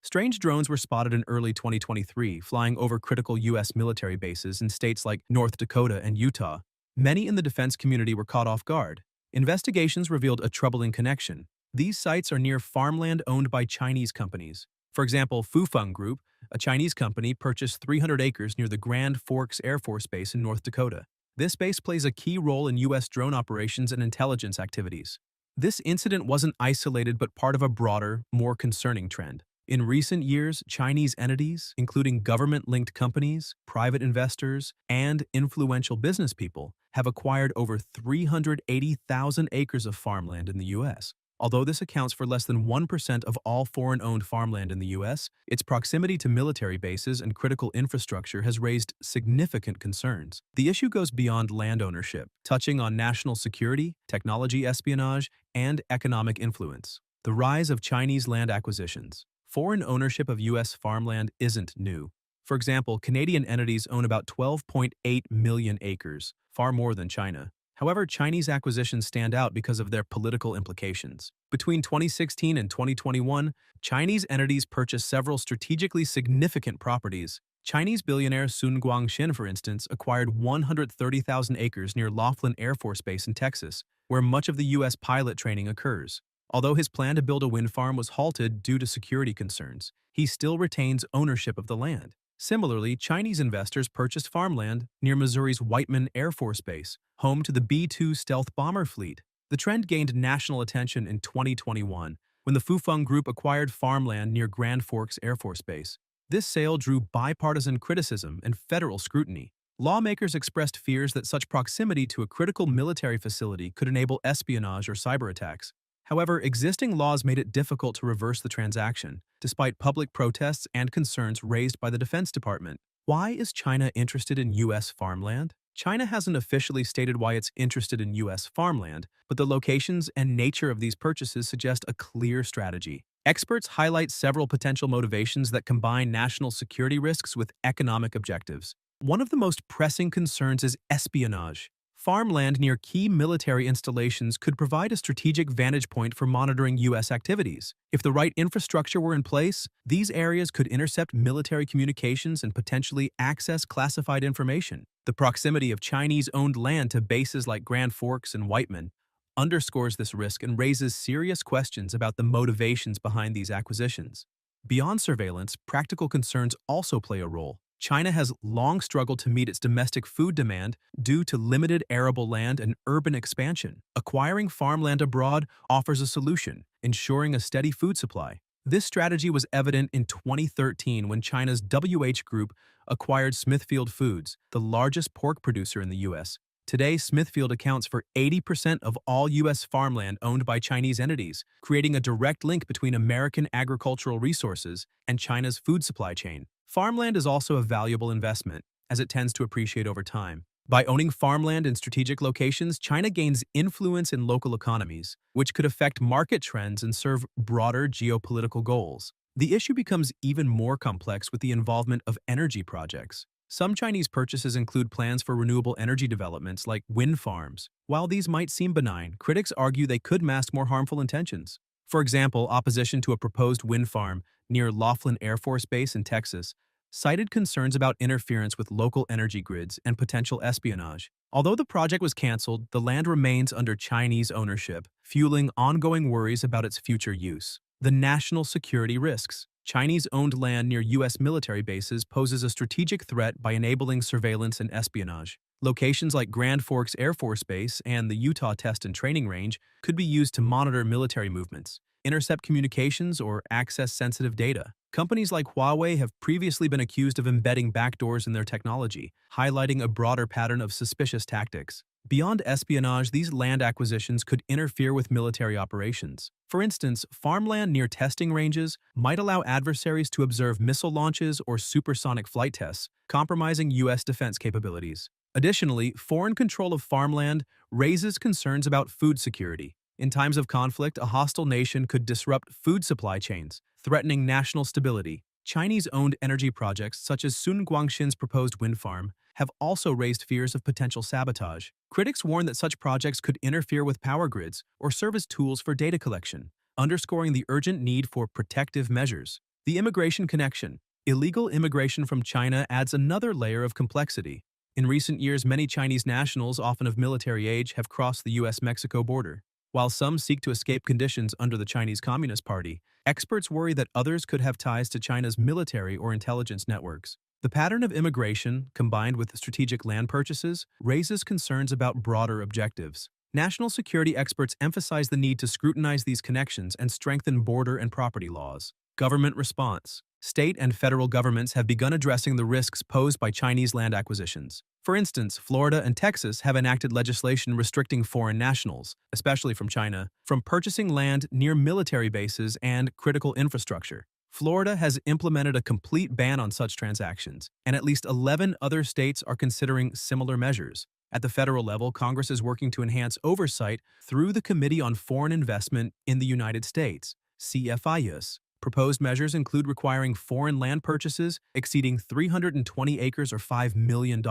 Strange drones were spotted in early 2023, flying over critical U.S. military bases in states like North Dakota and Utah. Many in the defense community were caught off guard. Investigations revealed a troubling connection. These sites are near farmland owned by Chinese companies. For example, Fufeng Group, a Chinese company, purchased 300 acres near the Grand Forks Air Force Base in North Dakota. This base plays a key role in U.S. drone operations and intelligence activities. This incident wasn't isolated but part of a broader, more concerning trend. In recent years, Chinese entities, including government-linked companies, private investors, and influential business people, have acquired over 380,000 acres of farmland in the U.S. Although this accounts for less than 1% of all foreign-owned farmland in the U.S., its proximity to military bases and critical infrastructure has raised significant concerns. The issue goes beyond land ownership, touching on national security, technology espionage, and economic influence. The rise of Chinese land acquisitions. Foreign ownership of U.S. farmland isn't new. For example, Canadian entities own about 12.8 million acres, far more than China. However, Chinese acquisitions stand out because of their political implications. Between 2016 and 2021, Chinese entities purchased several strategically significant properties. Chinese billionaire Sun Guangxin, for instance, acquired 130,000 acres near Laughlin Air Force Base in Texas, where much of the U.S. pilot training occurs. Although his plan to build a wind farm was halted due to security concerns, he still retains ownership of the land. Similarly, Chinese investors purchased farmland near Missouri's Whiteman Air Force Base, home to the B-2 stealth bomber fleet. The trend gained national attention in 2021 when the Fufeng Group acquired farmland near Grand Forks Air Force Base. This sale drew bipartisan criticism and federal scrutiny. Lawmakers expressed fears that such proximity to a critical military facility could enable espionage or cyber attacks. However, existing laws made it difficult to reverse the transaction, despite public protests and concerns raised by the Defense Department. Why is China interested in U.S. farmland? China hasn't officially stated why it's interested in U.S. farmland, but the locations and nature of these purchases suggest a clear strategy. Experts highlight several potential motivations that combine national security risks with economic objectives. One of the most pressing concerns is espionage. Farmland near key military installations could provide a strategic vantage point for monitoring U.S. activities. If the right infrastructure were in place, these areas could intercept military communications and potentially access classified information. The proximity of Chinese-owned land to bases like Grand Forks and Whiteman underscores this risk and raises serious questions about the motivations behind these acquisitions. Beyond surveillance, practical concerns also play a role. China has long struggled to meet its domestic food demand due to limited arable land and urban expansion. Acquiring farmland abroad offers a solution, ensuring a steady food supply. This strategy was evident in 2013 when China's WH Group acquired Smithfield Foods, the largest pork producer in the U.S. Today, Smithfield accounts for 80% of all U.S. farmland owned by Chinese entities, creating a direct link between American agricultural resources and China's food supply chain. Farmland is also a valuable investment, as it tends to appreciate over time. By owning farmland in strategic locations, China gains influence in local economies, which could affect market trends and serve broader geopolitical goals. The issue becomes even more complex with the involvement of energy projects. Some Chinese purchases include plans for renewable energy developments like wind farms. While these might seem benign, critics argue they could mask more harmful intentions. For example, opposition to a proposed wind farm near Laughlin Air Force Base in Texas cited concerns about interference with local energy grids and potential espionage. Although the project was canceled, the land remains under Chinese ownership, fueling ongoing worries about its future use. The national security risks. Chinese-owned land near U.S. military bases poses a strategic threat by enabling surveillance and espionage. Locations like Grand Forks Air Force Base and the Utah Test and Training Range could be used to monitor military movements, intercept communications, or access sensitive data. Companies like Huawei have previously been accused of embedding backdoors in their technology, highlighting a broader pattern of suspicious tactics. Beyond espionage, these land acquisitions could interfere with military operations. For instance, farmland near testing ranges might allow adversaries to observe missile launches or supersonic flight tests, compromising U.S. defense capabilities. Additionally, foreign control of farmland raises concerns about food security. In times of conflict, a hostile nation could disrupt food supply chains, threatening national stability. Chinese-owned energy projects, such as Sun Guangxin's proposed wind farm, have also raised fears of potential sabotage. Critics warn that such projects could interfere with power grids or serve as tools for data collection, underscoring the urgent need for protective measures. The immigration connection. Illegal immigration from China adds another layer of complexity. In recent years, many Chinese nationals, often of military age, have crossed the US-Mexico border. While some seek to escape conditions under the Chinese Communist Party, experts worry that others could have ties to China's military or intelligence networks. The pattern of immigration, combined with strategic land purchases, raises concerns about broader objectives. National security experts emphasize the need to scrutinize these connections and strengthen border and property laws. Government response. State and federal governments have begun addressing the risks posed by Chinese land acquisitions. For instance, Florida and Texas have enacted legislation restricting foreign nationals, especially from China, from purchasing land near military bases and critical infrastructure. Florida has implemented a complete ban on such transactions, and at least 11 other states are considering similar measures. At the federal level, Congress is working to enhance oversight through the Committee on Foreign Investment in the United States, CFIUS. Proposed measures include requiring foreign land purchases exceeding 320 acres or $5 million,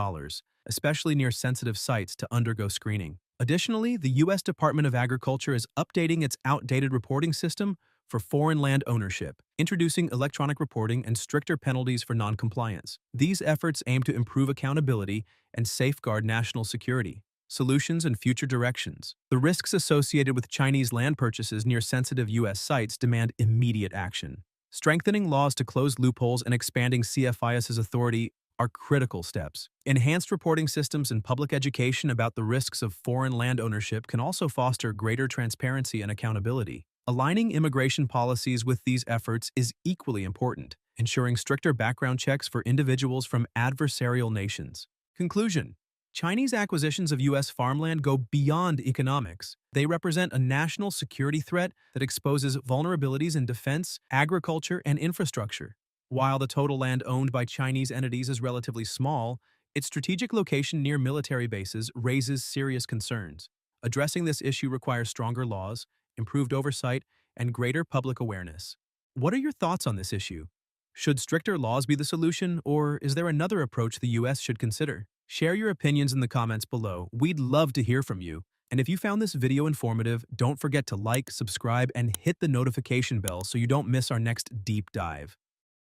especially near sensitive sites, to undergo screening. Additionally, the U.S. Department of Agriculture is updating its outdated reporting system for foreign land ownership, introducing electronic reporting and stricter penalties for noncompliance. These efforts aim to improve accountability and safeguard national security. Solutions and future directions. The risks associated with Chinese land purchases near sensitive U.S. sites demand immediate action. Strengthening laws to close loopholes and expanding CFIUS's authority are critical steps. Enhanced reporting systems and public education about the risks of foreign land ownership can also foster greater transparency and accountability. Aligning immigration policies with these efforts is equally important, ensuring stricter background checks for individuals from adversarial nations. Conclusion. Chinese acquisitions of U.S. farmland go beyond economics. They represent a national security threat that exposes vulnerabilities in defense, agriculture, and infrastructure. While the total land owned by Chinese entities is relatively small, its strategic location near military bases raises serious concerns. Addressing this issue requires stronger laws, improved oversight, and greater public awareness. What are your thoughts on this issue? Should stricter laws be the solution, or is there another approach the U.S. should consider? Share your opinions in the comments below. We'd love to hear from you. And if you found this video informative, don't forget to like, subscribe, and hit the notification bell so you don't miss our next deep dive.